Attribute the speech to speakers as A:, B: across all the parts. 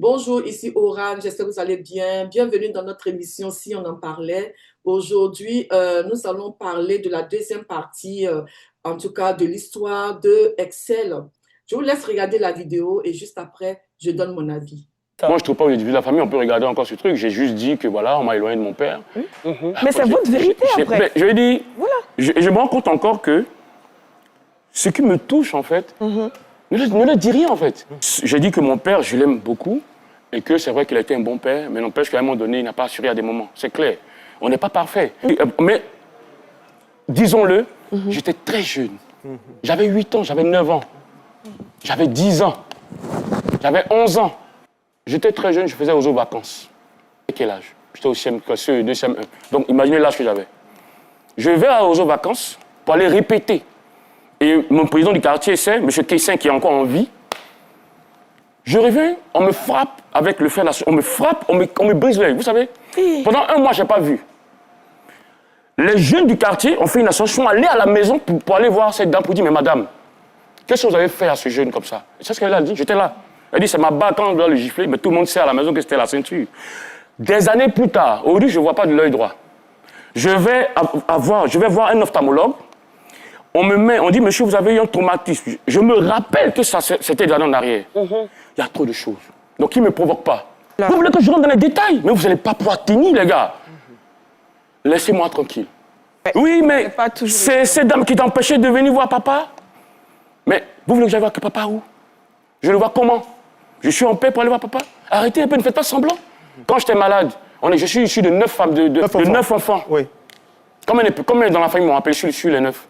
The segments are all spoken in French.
A: Bonjour, ici Oran, j'espère que vous allez bien. Bienvenue dans notre émission Si on en parlait. Aujourd'hui, nous allons parler de la deuxième partie, en tout cas de l'histoire de Excel. Je vous laisse regarder la vidéo et juste après, je donne mon avis.
B: Moi, je ne trouve pas au début de la famille, on peut regarder encore ce truc. J'ai juste dit que voilà, on m'a éloigné de mon père.
C: Mais c'est votre vérité après.
B: Je dis,
C: Voilà.
B: je me rends compte encore que ce qui me touche, en fait, ne le dit rien, en fait. J'ai dit que mon père, je l'aime beaucoup et que c'est vrai qu'il a été un bon père, mais n'empêche qu'à un moment donné, il n'a pas assuré à des moments. C'est clair. On n'est pas parfait. Mais, disons-le, j'étais très jeune. J'avais 8 ans, j'avais 9 ans, j'avais 10 ans, j'avais 11 ans. J'étais très jeune, je faisais aux vacances. À quel âge? J'étais au CM, CE2, CM1. Donc, imaginez l'âge que j'avais. Je vais aux vacances pour aller répéter. Et mon président du quartier, c'est M. Kessin, qui est encore en vie. Je reviens, on me frappe avec le fer d'assaut. On me frappe, on me brise l'œil. Vous savez, pendant un mois, je n'ai pas vu. Les jeunes du quartier ont fait une ascension, allés à la maison pour aller voir cette dame pour dire, mais madame, qu'est-ce que vous avez fait à ce jeune comme ça? C'est ce qu'elle a dit, j'étais là. Elle dit, c'est ma bague quand on doit le gifler, mais tout le monde sait à la maison que c'était la ceinture. Des années plus tard, aujourd'hui, je ne vois pas de l'œil droit. Je vais voir un ophtalmologue. On dit, monsieur, vous avez eu un traumatisme. Je me rappelle que ça, c'était des années en arrière. Il y a trop de choses. Donc, il ne me provoque pas. Vous voulez que je rentre dans les détails? Mais vous n'allez pas pouvoir tenir, les gars. Laissez-moi tranquille. Oui, mais c'est cette dame qui t'a empêché de venir voir papa. Mais vous voulez que j'aille voir que papa où? Je le vois comment? Je suis en paix pour aller voir papa? Arrêtez un peu, ne faites pas semblant. Quand j'étais malade, je suis issu de 9 femmes, de 9 enfants.
D: Oui.
B: Combien dans la famille m'ont appelé sur les 9?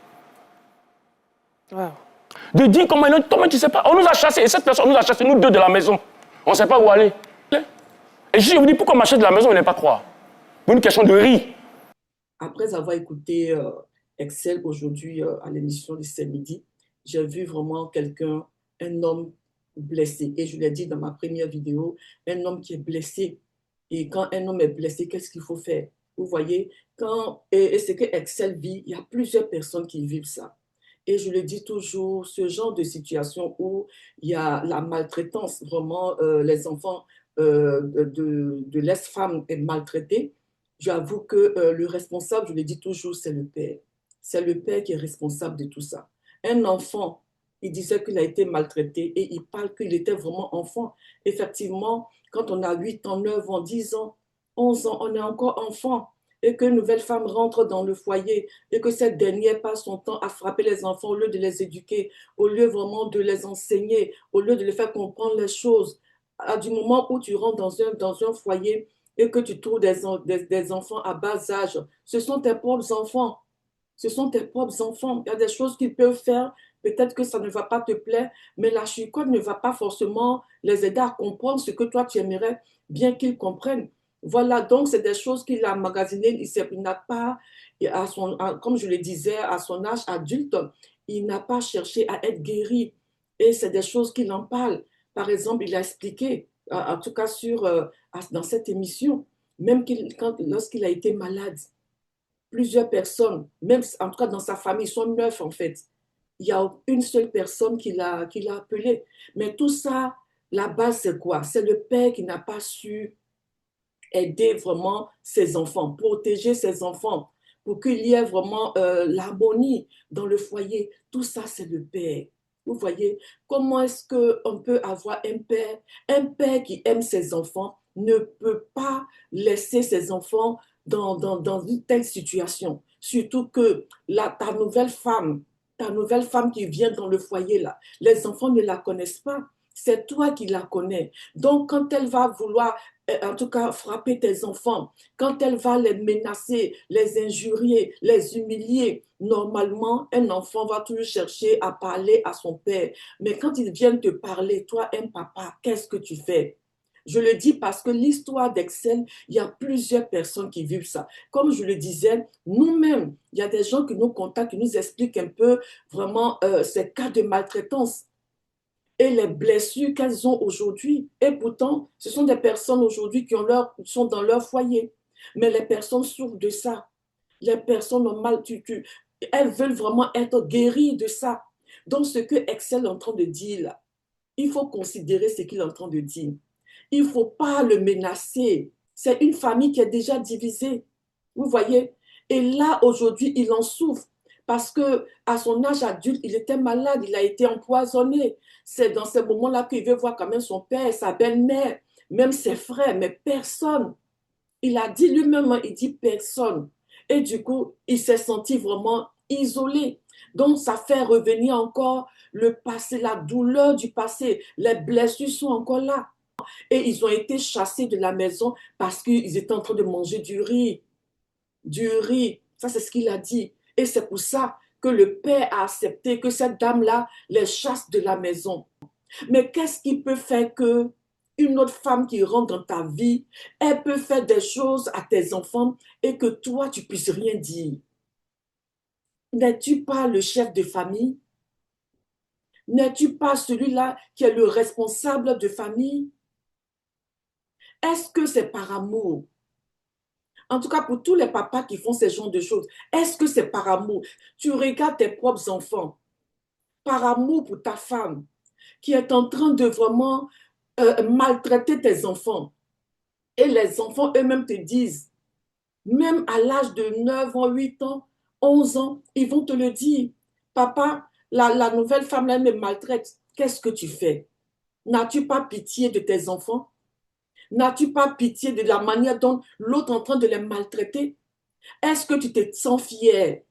C: Wow.
B: De dire comment tu ne sais pas. On nous a chassés, et cette personne nous a chassés, nous deux de la maison. On ne sait pas où aller. Et je vous dis, pourquoi m'acheter de la maison, vous n'allez pas croire? Pour une question de riz.
A: Après avoir écouté Excel aujourd'hui à l'émission de ce midi, j'ai vu vraiment quelqu'un, un homme blessé. Et je l'ai dit dans ma première vidéo, un homme qui est blessé. Et quand un homme est blessé, qu'est-ce qu'il faut faire? Vous voyez, et ce que Excel vit, il y a plusieurs personnes qui vivent ça. Et je le dis toujours, ce genre de situation où il y a la maltraitance, vraiment, les enfants de l'ex-femme est maltraité, j'avoue que le responsable, je le dis toujours, c'est le père. C'est le père qui est responsable de tout ça. Un enfant, il disait qu'il a été maltraité et il parle qu'il était vraiment enfant. Effectivement, quand on a 8 ans, 9 ans, 10 ans, 11 ans, on est encore enfant. Et qu'une nouvelle femme rentre dans le foyer et que cette dernière passe son temps à frapper les enfants au lieu de les éduquer, au lieu vraiment de les enseigner, au lieu de les faire comprendre les choses. Du moment où tu rentres dans un foyer et que tu trouves des enfants à bas âge, ce sont tes propres enfants. Ce sont tes propres enfants. Il y a des choses qu'ils peuvent faire. Peut-être que ça ne va pas te plaire, mais la chicotte ne va pas forcément les aider à comprendre ce que toi tu aimerais bien qu'ils comprennent. Voilà, donc c'est des choses qu'il a emmagasinées. Il n'a pas, comme je le disais, à son âge adulte, il n'a pas cherché à être guéri. Et c'est des choses qu'il en parle. Par exemple, il a expliqué, en tout cas dans cette émission, même lorsqu'il a été malade, plusieurs personnes, même en tout cas dans sa famille, ils sont 9 en fait. Il y a une seule personne qui l'a appelé. Mais tout ça, la base, c'est quoi? C'est le père qui n'a pas su aider vraiment ses enfants, protéger ses enfants, pour qu'il y ait vraiment l'harmonie dans le foyer. Tout ça, c'est le père. Vous voyez, comment est-ce qu'on peut avoir un père qui aime ses enfants ne peut pas laisser ses enfants dans une telle situation. Surtout que ta nouvelle femme qui vient dans le foyer, là, les enfants ne la connaissent pas. C'est toi qui la connais. Donc, quand elle va vouloir, en tout cas, frapper tes enfants, quand elle va les menacer, les injurier, les humilier, normalement, un enfant va toujours chercher à parler à son père. Mais quand ils viennent te parler, toi, un papa, qu'est-ce que tu fais? Je le dis parce que l'histoire d'Excel, il y a plusieurs personnes qui vivent ça. Comme je le disais, nous-mêmes, il y a des gens qui nous contactent, qui nous expliquent un peu vraiment ces cas de maltraitance et les blessures qu'elles ont aujourd'hui. Et pourtant, ce sont des personnes aujourd'hui qui sont dans leur foyer. Mais les personnes souffrent de ça. Les personnes ont mal, elles veulent vraiment être guéries de ça. Donc, ce que Excel est en train de dire là, il faut considérer ce qu'il est en train de dire. il ne faut pas le menacer. C'est une famille qui est déjà divisée. Vous voyez? Et là, aujourd'hui, il en souffre parce que à son âge adulte, il était malade, il a été empoisonné. C'est dans ces moments-là qu'il veut voir quand même son père, sa belle-mère, même ses frères, mais personne. Il a dit lui-même, il dit personne. Et du coup, il s'est senti vraiment isolé. Donc, ça fait revenir encore le passé, la douleur du passé. Les blessures sont encore là. Et ils ont été chassés de la maison parce qu'ils étaient en train de manger du riz. Du riz. Ça, c'est ce qu'il a dit. Et c'est pour ça que le père a accepté que cette dame-là les chasse de la maison. Mais qu'est-ce qui peut faire que une autre femme qui rentre dans ta vie, elle peut faire des choses à tes enfants et que toi, tu puisses rien dire? N'es-tu pas le chef de famille? N'es-tu pas celui-là qui est le responsable de famille? Est-ce que c'est par amour? En tout cas, pour tous les papas qui font ce genre de choses, est-ce que c'est par amour? Tu regardes tes propres enfants, par amour pour ta femme, qui est en train de vraiment maltraiter tes enfants. Et les enfants eux-mêmes te disent, même à l'âge de 9 ans, 8 ans, 11 ans, ils vont te le dire. Papa, la nouvelle femme là me maltraite. Qu'est-ce que tu fais? N'as-tu pas pitié de tes enfants? N'as-tu pas pitié de la manière dont l'autre est en train de les maltraiter? Est-ce que tu te sens fier?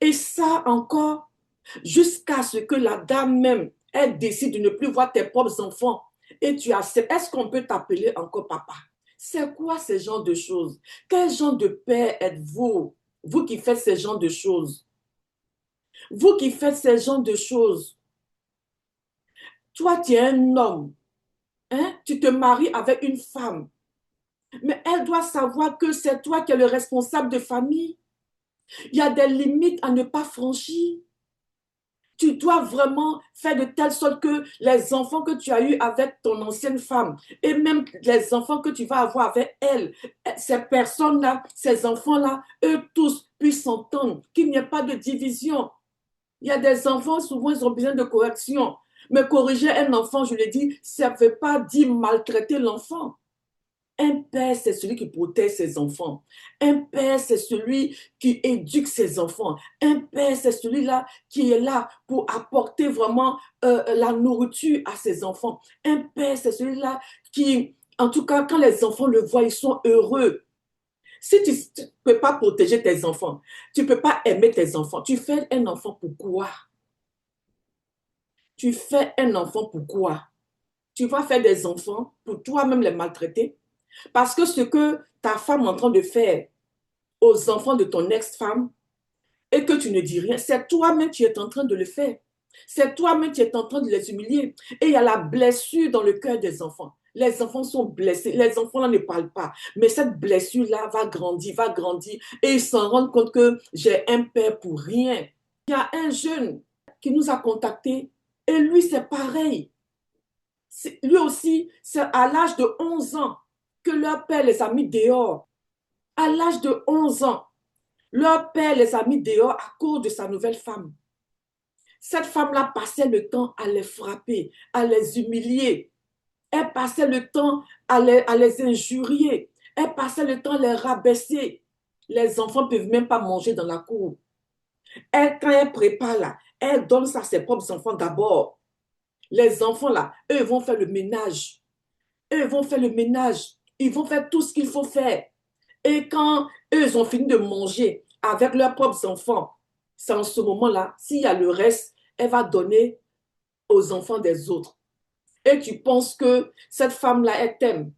A: Et ça encore, jusqu'à ce que la dame même, elle décide de ne plus voir tes propres enfants. Et tu acceptes. Est-ce qu'on peut t'appeler encore papa? C'est quoi ce genre de choses? Quel genre de père êtes-vous? Vous qui faites ce genre de choses. Vous qui faites ce genre de choses. Toi, tu es un homme. Hein? Tu te maries avec une femme. Mais elle doit savoir que c'est toi qui es le responsable de famille. Il y a des limites à ne pas franchir. Tu dois vraiment faire de telle sorte que les enfants que tu as eus avec ton ancienne femme et même les enfants que tu vas avoir avec elle, ces personnes-là, ces enfants-là, eux tous puissent s'entendre, qu'il n'y ait pas de division. Il y a des enfants, souvent, ils ont besoin de correction. Mais corriger un enfant, je l'ai dit, ça ne veut pas dire maltraiter l'enfant. Un père, c'est celui qui protège ses enfants. Un père, c'est celui qui éduque ses enfants. Un père, c'est celui-là qui est là pour apporter vraiment la nourriture à ses enfants. Un père, c'est celui-là qui, en tout cas, quand les enfants le voient, ils sont heureux. Si tu ne peux pas protéger tes enfants, tu ne peux pas aimer tes enfants, tu fais un enfant pour quoi? Tu fais un enfant pour quoi? Tu vas faire des enfants pour toi-même les maltraiter? Parce que ce que ta femme est en train de faire aux enfants de ton ex-femme et que tu ne dis rien, c'est toi-même qui es en train de le faire. C'est toi-même qui es en train de les humilier. Et il y a la blessure dans le cœur des enfants. Les enfants sont blessés. Les enfants là ne parlent pas. Mais cette blessure-là va grandir. Et ils s'en rendent compte que j'ai un père pour rien. Il y a un jeune qui nous a contactés et lui, c'est pareil. Lui aussi, c'est à l'âge de 11 ans que leur père les a mis dehors. À l'âge de 11 ans, leur père les a mis dehors à cause de sa nouvelle femme. Cette femme-là passait le temps à les frapper, à les humilier. Elle passait le temps à les injurier. Elle passait le temps à les rabaisser. Les enfants ne peuvent même pas manger dans la cour. Quand elle prépare là, elle donne ça à ses propres enfants d'abord. Les enfants là, eux vont faire le ménage. Eux vont faire le ménage. Ils vont faire tout ce qu'il faut faire. Et quand eux ils ont fini de manger avec leurs propres enfants, c'est en ce moment-là, s'il y a le reste, elle va donner aux enfants des autres. Et tu penses que cette femme-là, elle t'aime.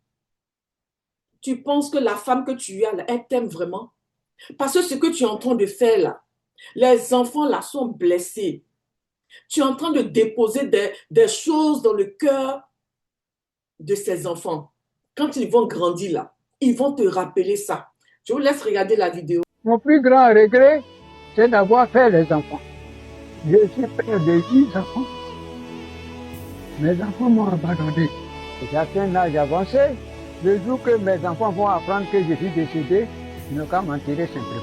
A: Tu penses que la femme que tu as là, elle t'aime vraiment. Parce que ce que tu es en train de faire là, les enfants là sont blessés. Tu es en train de déposer des choses dans le cœur de ces enfants. Quand ils vont grandir là, ils vont te rappeler ça. Je vous laisse regarder la vidéo.
D: Mon plus grand regret, c'est d'avoir fait les enfants. Je suis père de 10 enfants. Mes enfants m'ont abandonné. J'ai atteint un âge avancé. Le jour que mes enfants vont apprendre que je suis décédé, ils n'ont qu'à m'enterrer simplement.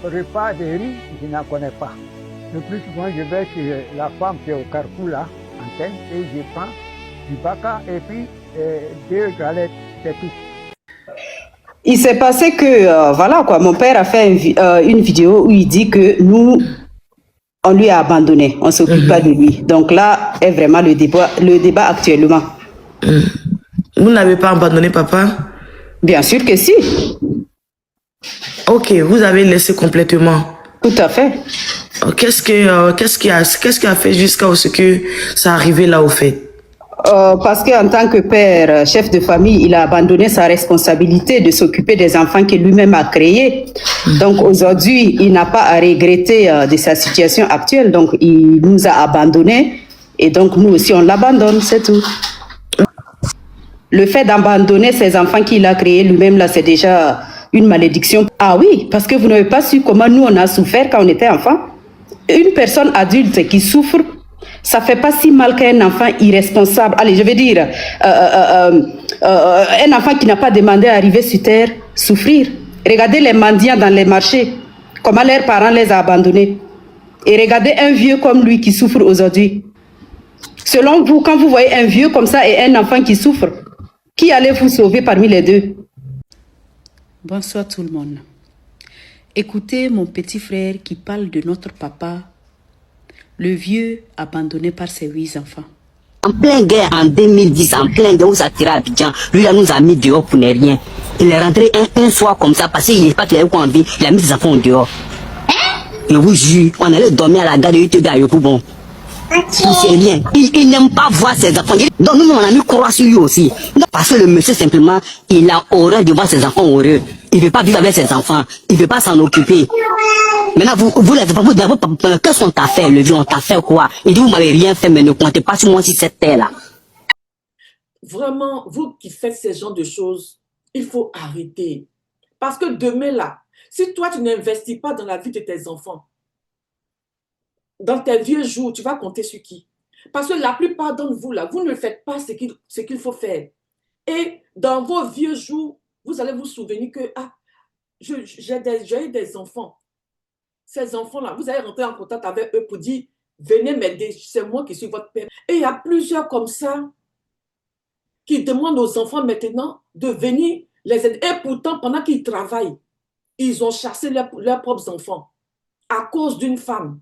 D: Repas de riz, je n'en connais pas. Le plus souvent, je vais chez la femme qui est au carrefour là, antenne, et je prends du baka et puis 2 toilettes, c'est tout.
E: Il s'est passé que, voilà quoi, mon père a fait une vidéo où il dit que nous, on lui a abandonné, on ne s'occupe pas de lui. Donc là est vraiment le débat actuellement.
F: Vous n'avez pas abandonné papa?
E: Bien sûr que si.
F: Ok, vous avez laissé complètement.
E: Tout à fait.
F: Qu'est-ce qui a fait jusqu'à ce que ça arrivait là au fait?
E: Parce qu'en tant que père, chef de famille, il a abandonné sa responsabilité de s'occuper des enfants qu'il lui-même a créés. Donc aujourd'hui, il n'a pas à regretter de sa situation actuelle. Donc il nous a abandonnés et donc nous aussi on l'abandonne, c'est tout. Le fait d'abandonner ces enfants qu'il a créés lui-même, là, c'est déjà une malédiction. Ah oui, parce que vous n'avez pas su comment nous on a souffert quand on était enfant. Une personne adulte qui souffre, ça fait pas si mal qu'un enfant irresponsable. Allez, je vais dire, un enfant qui n'a pas demandé à arriver sur terre, souffrir. Regardez les mendiants dans les marchés, comment leurs parents les ont abandonnés. Et regardez un vieux comme lui qui souffre aujourd'hui. Selon vous, quand vous voyez un vieux comme ça et un enfant qui souffre, qui allez vous sauver parmi les deux?
G: Bonsoir tout le monde. Écoutez mon petit frère qui parle de notre papa, le vieux abandonné par ses 8 enfants.
H: En plein guerre en 2010, en plein guerre, où ça tirait à Abidjan, lui là nous a mis dehors pour ne rien. Il est rentré un soir comme ça parce qu'il n'est pas qu'il avait quoi envie, il a mis ses enfants dehors. Je vous jure, on allait dormir à la gare de UTB à Yopougon. C'est rien. Il n'aime pas voir ses enfants. Donc nous, on a mis croix sur lui aussi. Donc, parce que le monsieur, simplement, il a horreur de voir ses enfants heureux. Il ne veut pas vivre avec ses enfants. Il ne veut pas s'en occuper. Maintenant, vous les enfants, qu'est-ce qu'on t'a fait, le vieux? On t'a fait quoi? Il dit, vous m'avez rien fait, mais ne comptez pas sur moi sur cette terre-là.
A: Vraiment, vous qui faites ce genre de choses, il faut arrêter. Parce que demain, là, si toi, tu n'investis pas dans la vie de tes enfants, dans tes vieux jours, tu vas compter sur qui? Parce que la plupart d'entre vous, là, vous ne faites pas ce qu'il faut faire. Et dans vos vieux jours, vous allez vous souvenir que, ah, j'ai eu des enfants. Ces enfants-là, vous allez rentrer en contact avec eux pour dire, venez m'aider, c'est moi qui suis votre père. Et il y a plusieurs comme ça qui demandent aux enfants maintenant de venir les aider. Et pourtant, pendant qu'ils travaillent, ils ont chassé leurs propres enfants à cause d'une femme.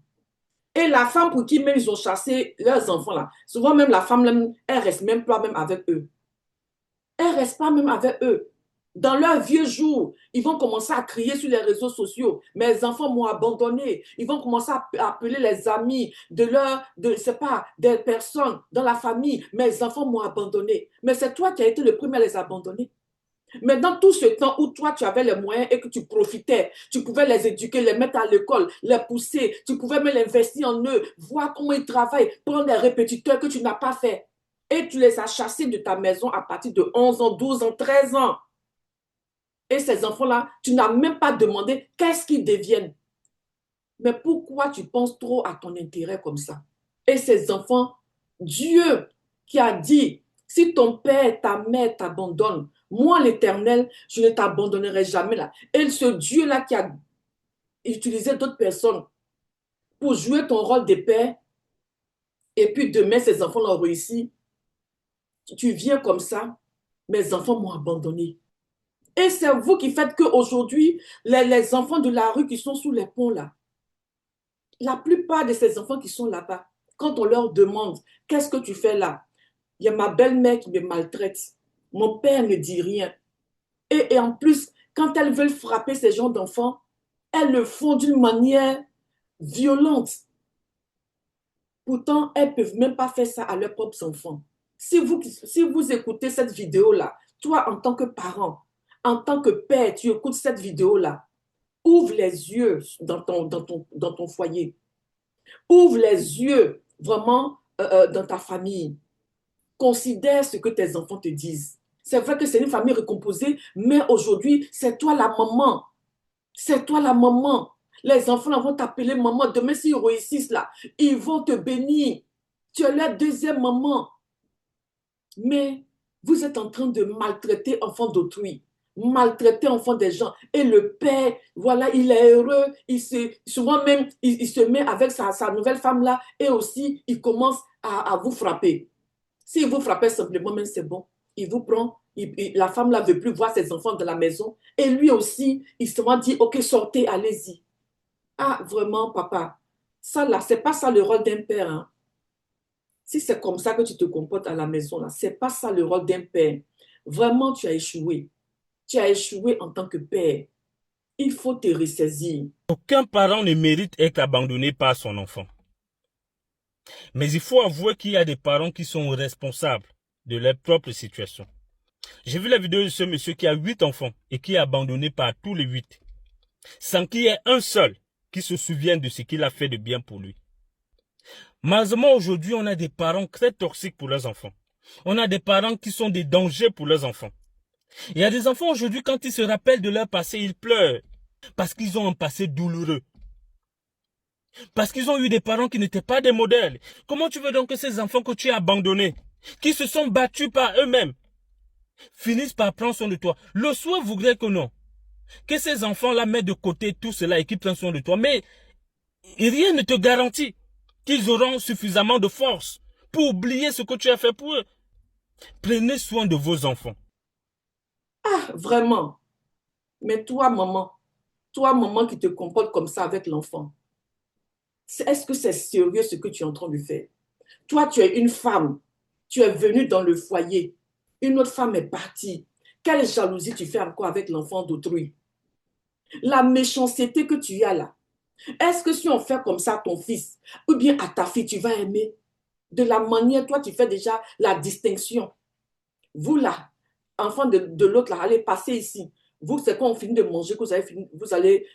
A: Et la femme pour qui même ils ont chassé leurs enfants là, souvent même la femme, elle reste même pas même avec eux. Elle reste pas même avec eux. Dans leurs vieux jours, ils vont commencer à crier sur les réseaux sociaux. Mes enfants m'ont abandonné. Ils vont commencer à appeler les amis des personnes dans la famille. Mes enfants m'ont abandonné. Mais c'est toi qui as été le premier à les abandonner. Mais dans tout ce temps où toi, tu avais les moyens et que tu profitais, tu pouvais les éduquer, les mettre à l'école, les pousser, tu pouvais même investir en eux, voir comment ils travaillent, prendre des répétiteurs que tu n'as pas fait. Et tu les as chassés de ta maison à partir de 11 ans, 12 ans, 13 ans. Et ces enfants-là, tu n'as même pas demandé qu'est-ce qu'ils deviennent. Mais pourquoi tu penses trop à ton intérêt comme ça? Et ces enfants, Dieu qui a dit, si ton père, ta mère t'abandonnent, moi, l'Éternel, je ne t'abandonnerai jamais là. Et ce Dieu-là qui a utilisé d'autres personnes pour jouer ton rôle de père, et puis demain, ces enfants l'ont réussi. Tu viens comme ça, mes enfants m'ont abandonné. Et c'est vous qui faites qu'aujourd'hui, les enfants de la rue qui sont sous les ponts là, la plupart de ces enfants qui sont là-bas, quand on leur demande, qu'est-ce que tu fais là? Il y a ma belle-mère qui me maltraite. Mon père ne dit rien. Et en plus, quand elles veulent frapper ces gens d'enfants, elles le font d'une manière violente. Pourtant, elles ne peuvent même pas faire ça à leurs propres enfants. Si vous écoutez cette vidéo-là, toi, en tant que parent, en tant que père, tu écoutes cette vidéo-là, ouvre les yeux dans ton foyer. Ouvre les yeux vraiment dans ta famille. Considère ce que tes enfants te disent. C'est vrai que c'est une famille recomposée, mais aujourd'hui, c'est toi la maman. C'est toi la maman. Les enfants là, vont t'appeler maman. Demain, s'ils réussissent là, ils vont te bénir. Tu es la deuxième maman. Mais vous êtes en train de maltraiter enfants d'autrui, maltraiter enfants des gens. Et le père, voilà, il est heureux. Souvent même, il se met avec sa nouvelle femme là et aussi, il commence à vous frapper. Si vous frappez simplement, même c'est bon. il vous prend, la femme là ne veut plus voir ses enfants de la maison. Et lui aussi, il se dit, ok, sortez, allez-y. Ah, vraiment, papa, ça là, c'est pas ça le rôle d'un père. Hein. Si c'est comme ça que tu te comportes à la maison, là, c'est pas ça le rôle d'un père. Vraiment, tu as échoué. Tu as échoué en tant que père. Il faut te ressaisir.
I: Aucun parent ne mérite d'être abandonné par son enfant. Mais il faut avouer qu'il y a des parents qui sont responsables de leur propre situation. J'ai vu la vidéo de ce monsieur qui a 8 enfants et qui est abandonné par tous les 8, sans qu'il y ait un seul qui se souvienne de ce qu'il a fait de bien pour lui. Malheureusement, aujourd'hui, on a des parents très toxiques pour leurs enfants. On a des parents qui sont des dangers pour leurs enfants. Il y a des enfants aujourd'hui, quand ils se rappellent de leur passé, ils pleurent parce qu'ils ont un passé douloureux. Parce qu'ils ont eu des parents qui n'étaient pas des modèles. Comment tu veux donc que ces enfants que tu as abandonnés, qui se sont battus par eux-mêmes, finissent par prendre soin de toi? Le souhait voudrait que non. Que ces enfants-là mettent de côté tout cela et qu'ils prennent soin de toi. Mais rien ne te garantit qu'ils auront suffisamment de force pour oublier ce que tu as fait pour eux. Prenez soin de vos enfants.
A: Ah, vraiment. Mais toi, maman qui te comporte comme ça avec l'enfant, est-ce que c'est sérieux ce que tu es en train de faire? Toi, tu es une femme. Tu es venue dans le foyer. Une autre femme est partie. Quelle jalousie tu fais encore avec l'enfant d'autrui? La méchanceté que tu as là. Est-ce que si on fait comme ça à ton fils ou bien à ta fille, tu vas aimer? De la manière, toi, tu fais déjà la distinction. Vous là, enfant de l'autre là, allez passer ici. Vous, c'est quand on finit de manger que vous allez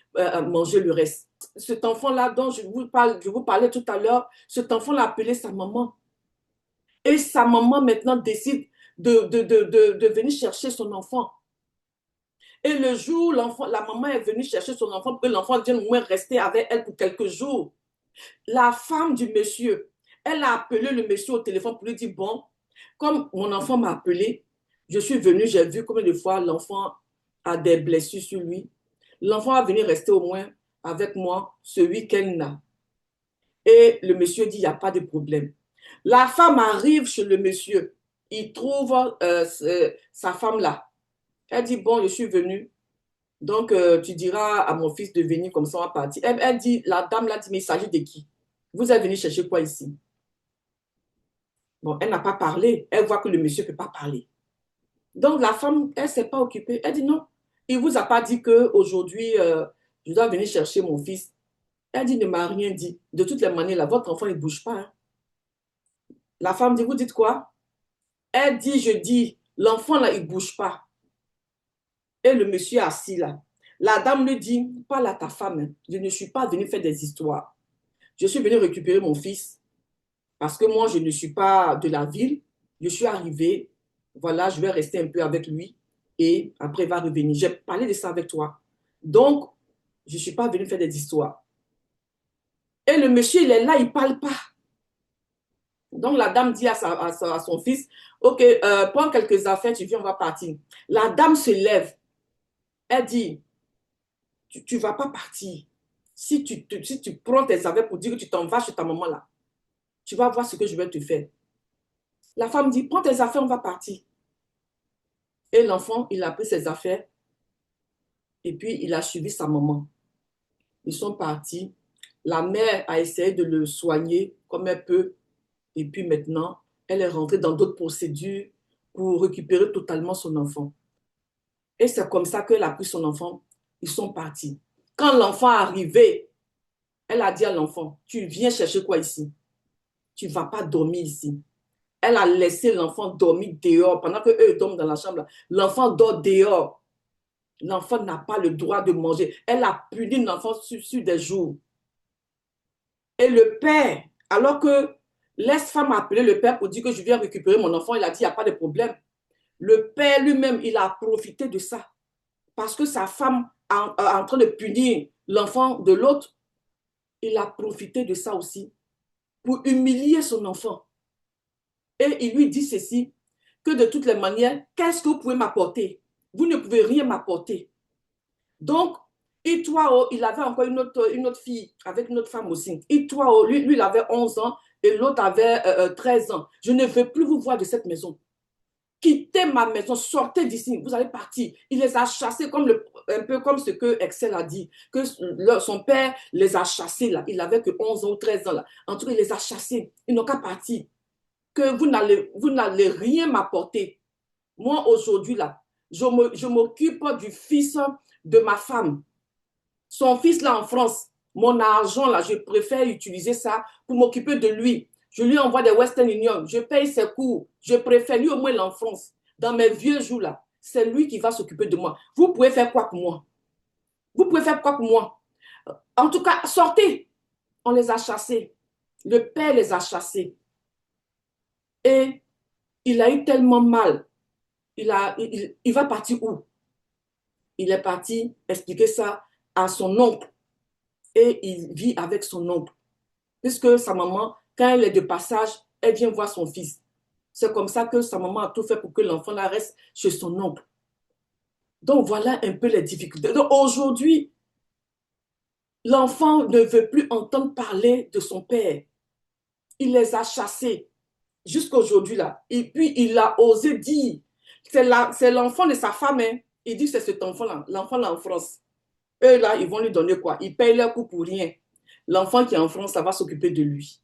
A: manger le reste. Cet enfant-là dont je vous parlais tout à l'heure, cet enfant-là a appelé sa maman. Et sa maman maintenant décide de venir chercher son enfant. Et le jour où la maman est venue chercher son enfant, pour que l'enfant vienne au moins rester avec elle pour quelques jours, la femme du monsieur, elle a appelé le monsieur au téléphone pour lui dire, bon, comme mon enfant m'a appelé, je suis venue, j'ai vu combien de fois l'enfant a des blessures sur lui. L'enfant va venir rester au moins avec moi ce week-end-là. Et le monsieur dit, il n'y a pas de problème. La femme arrive chez le monsieur. Il trouve sa femme là. Elle dit, bon, je suis venue. Donc, tu diras à mon fils de venir comme ça, on va partir. Elle dit, la dame là dit, mais il s'agit de qui? Vous êtes venu chercher quoi ici? Bon, elle n'a pas parlé. Elle voit que le monsieur ne peut pas parler. Donc, la femme, elle ne s'est pas occupée. Elle dit, non, il ne vous a pas dit qu'aujourd'hui, je dois venir chercher mon fils. Elle dit, il ne m'a rien dit. De toutes les manières, là, votre enfant, il ne bouge pas. Hein. La femme dit, vous dites quoi? Elle dit, je dis, l'enfant, là, il ne bouge pas. Et le monsieur est assis là. La dame lui dit, parle à ta femme. Hein. Je ne suis pas venue faire des histoires. Je suis venue récupérer mon fils. Parce que moi, je ne suis pas de la ville. Je suis arrivée. Voilà, je vais rester un peu avec lui. Et après, il va revenir. J'ai parlé de ça avec toi. Donc, je ne suis pas venue faire des histoires. Et le monsieur, il est là, il ne parle pas. Donc, la dame dit à son fils, ok, prends quelques affaires, tu viens, on va partir. La dame se lève. Elle dit, tu ne vas pas partir. Si tu prends tes affaires pour dire que tu t'en vas chez ta maman là, tu vas voir ce que je vais te faire. La femme dit, prends tes affaires, on va partir. Et l'enfant, il a pris ses affaires et puis il a suivi sa maman. Ils sont partis. La mère a essayé de le soigner comme elle peut. Et puis maintenant, elle est rentrée dans d'autres procédures pour récupérer totalement son enfant. Et c'est comme ça qu'elle a pris son enfant. Ils sont partis. Quand l'enfant est arrivé, elle a dit à l'enfant, tu viens chercher quoi ici? Tu ne vas pas dormir ici. Elle a laissé l'enfant dormir dehors. Pendant qu'eux dorment dans la chambre, l'enfant dort dehors. L'enfant n'a pas le droit de manger. Elle a puni l'enfant sur des jours. Et le père, alors que l'ex-femme a appelé le père pour dire que je viens récupérer mon enfant, il a dit, il n'y a pas de problème. Le père lui-même, il a profité de ça. Parce que sa femme est en train de punir l'enfant de l'autre. Il a profité de ça aussi pour humilier son enfant. Et il lui dit ceci, que de toutes les manières, qu'est-ce que vous pouvez m'apporter? Vous ne pouvez rien m'apporter. Donc, Itwao, il avait encore une autre fille avec une autre femme aussi. Itwao, lui, il avait 11 ans et l'autre avait 13 ans. Je ne veux plus vous voir de cette maison. quittez ma maison, sortez d'ici, vous allez partir. Il les a chassés un peu comme ce que Excel a dit, que son père les a chassés là. Il avait que 11 ans ou 13 ans là. En tout cas, il les a chassés. Ils n'ont qu'à partir. Que vous n'allez rien m'apporter. Moi, aujourd'hui là, je m'occupe du fils de ma femme. Son fils là en France, mon argent là, je préfère utiliser ça pour m'occuper de lui. Je lui envoie des Western Union, je paye ses cours, je préfère lui au moins l'enfance. Dans mes vieux jours là, c'est lui qui va s'occuper de moi. Vous pouvez faire quoi pour moi? Vous pouvez faire quoi pour moi? En tout cas, sortez. On les a chassés. Le père les a chassés. Et il a eu tellement mal. Il va partir où? Il est parti expliquer ça à son oncle. Et il vit avec son oncle. Puisque sa maman, quand elle est de passage, elle vient voir son fils. C'est comme ça que sa maman a tout fait pour que l'enfant la reste chez son oncle. Donc voilà un peu les difficultés. Donc aujourd'hui, l'enfant ne veut plus entendre parler de son père. Il les a chassés jusqu'à aujourd'hui là. Et puis il a osé dire, c'est l'enfant de sa femme. Hein. Il dit c'est cet enfant-là, l'enfant là en France. Eux là, ils vont lui donner quoi? Ils payent leur coût pour rien. L'enfant qui est en France, ça va s'occuper de lui.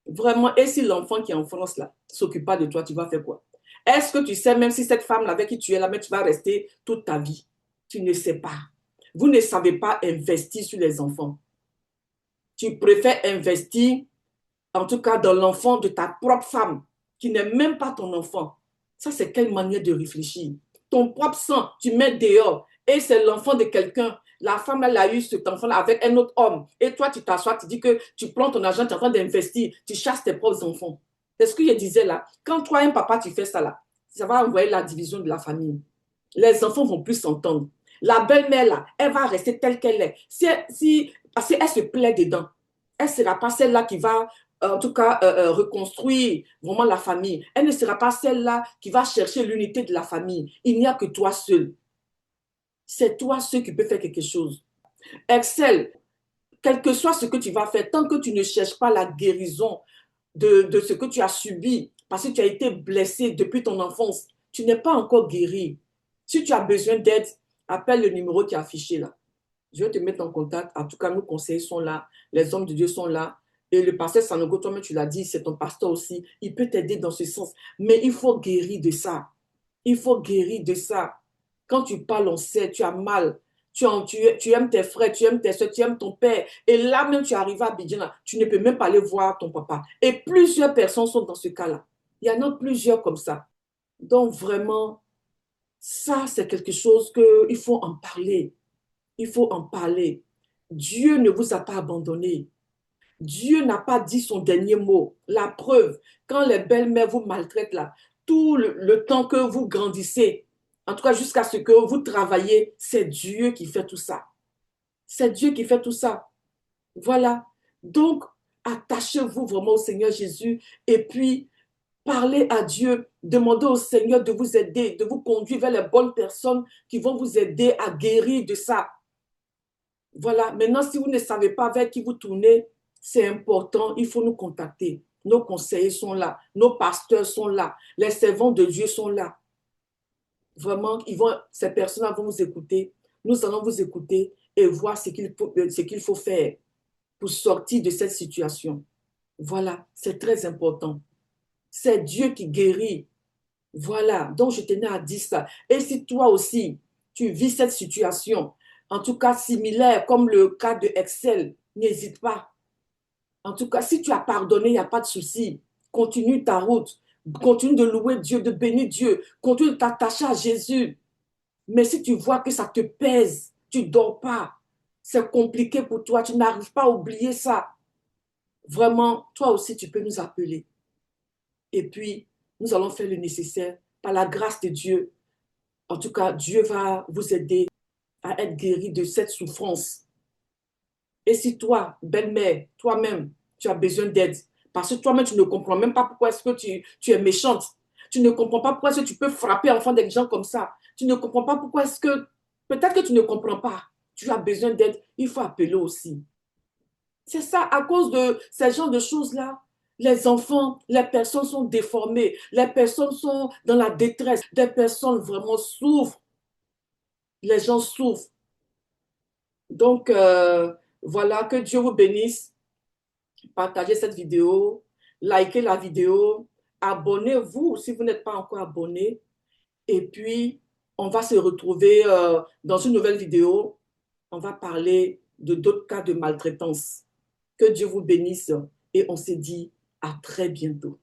A: Vraiment, et si l'enfant qui est en France, là, ne s'occupe pas de toi, tu vas faire quoi? Est-ce que tu sais, même si cette femme avec qui tu es là, mais tu vas rester toute ta vie? Tu ne sais pas. Vous ne savez pas investir sur les enfants. Tu préfères investir, en tout cas, dans l'enfant de ta propre femme, qui n'est même pas ton enfant. Ça, c'est quelle manière de réfléchir? Ton propre sang, tu mets dehors, et c'est l'enfant de quelqu'un. La femme, elle a eu cet enfant-là avec un autre homme. Et toi, tu t'assois, tu dis que tu prends ton argent, tu es en train d'investir, tu chasses tes propres enfants. C'est ce que je disais là. Quand toi, un papa, tu fais ça là, ça va envoyer la division de la famille. Les enfants vont plus s'entendre. La belle-mère là, elle va rester telle qu'elle est. Parce qu'elle se plaît dedans. Elle ne sera pas celle-là qui va, en tout cas, reconstruire vraiment la famille. Elle ne sera pas celle-là qui va chercher l'unité de la famille. Il n'y a que toi seul. C'est toi seul qui peux faire quelque chose. Excel, quel que soit ce que tu vas faire, tant que tu ne cherches pas la guérison de ce que tu as subi, parce que tu as été blessé depuis ton enfance, tu n'es pas encore guéri. Si tu as besoin d'aide, appelle le numéro qui est affiché là. Je vais te mettre en contact. En tout cas, nos conseillers sont là, les hommes de Dieu sont là. Et le pasteur Sanogo, toi-même, tu l'as dit, c'est ton pasteur aussi. Il peut t'aider dans ce sens. Mais il faut guérir de ça. Il faut guérir de ça. Quand tu parles, on sait, tu as mal. Tu aimes tes frères, tu aimes tes soeurs, tu aimes ton père. Et là même, tu arrives à Abidjan, tu ne peux même pas aller voir ton papa. Et plusieurs personnes sont dans ce cas-là. Il y en a plusieurs comme ça. Donc vraiment, ça, c'est quelque chose qu'il faut en parler. Il faut en parler. Dieu ne vous a pas abandonné. Dieu n'a pas dit son dernier mot. La preuve, quand les belles-mères vous maltraitent là, tout le temps que vous grandissez, en tout cas jusqu'à ce que vous travaillez, c'est Dieu qui fait tout ça. C'est Dieu qui fait tout ça. Voilà. Donc, attachez-vous vraiment au Seigneur Jésus et puis parlez à Dieu. Demandez au Seigneur de vous aider, de vous conduire vers les bonnes personnes qui vont vous aider à guérir de ça. Voilà. Maintenant, si vous ne savez pas vers qui vous tournez, c'est important, il faut nous contacter. Nos conseillers sont là, nos pasteurs sont là, les servants de Dieu sont là. Vraiment, ces personnes-là vont vous écouter. Nous allons vous écouter et voir ce qu'il faut faire pour sortir de cette situation. Voilà, c'est très important. C'est Dieu qui guérit. Voilà, donc je tenais à dire ça. Et si toi aussi, tu vis cette situation, en tout cas similaire, comme le cas de Excel, n'hésite pas. En tout cas, si tu as pardonné, il n'y a pas de souci. Continue ta route. Continue de louer Dieu, de bénir Dieu. Continue de t'attacher à Jésus. Mais si tu vois que ça te pèse, tu ne dors pas, c'est compliqué pour toi, tu n'arrives pas à oublier ça. Vraiment, toi aussi, tu peux nous appeler. Et puis, nous allons faire le nécessaire par la grâce de Dieu. En tout cas, Dieu va vous aider à être guéri de cette souffrance. Et si toi, belle-mère, toi-même, tu as besoin d'aide, parce que toi-même, tu ne comprends même pas pourquoi est-ce que tu es méchante. Tu ne comprends pas pourquoi est-ce que tu peux frapper enfant des gens comme ça. Tu ne comprends pas pourquoi est-ce que... Peut-être que tu ne comprends pas. Tu as besoin d'aide. Il faut appeler aussi. C'est ça, à cause de ces genres de choses-là, Les enfants, les personnes sont déformées, les personnes sont dans la détresse, des personnes vraiment souffrent. Les gens souffrent. Donc, voilà, que Dieu vous bénisse. Partagez cette vidéo, likez la vidéo, abonnez-vous si vous n'êtes pas encore abonné. Et puis, on va se retrouver dans une nouvelle vidéo. On va parler de d'autres cas de maltraitance. Que Dieu vous bénisse et on se dit à très bientôt.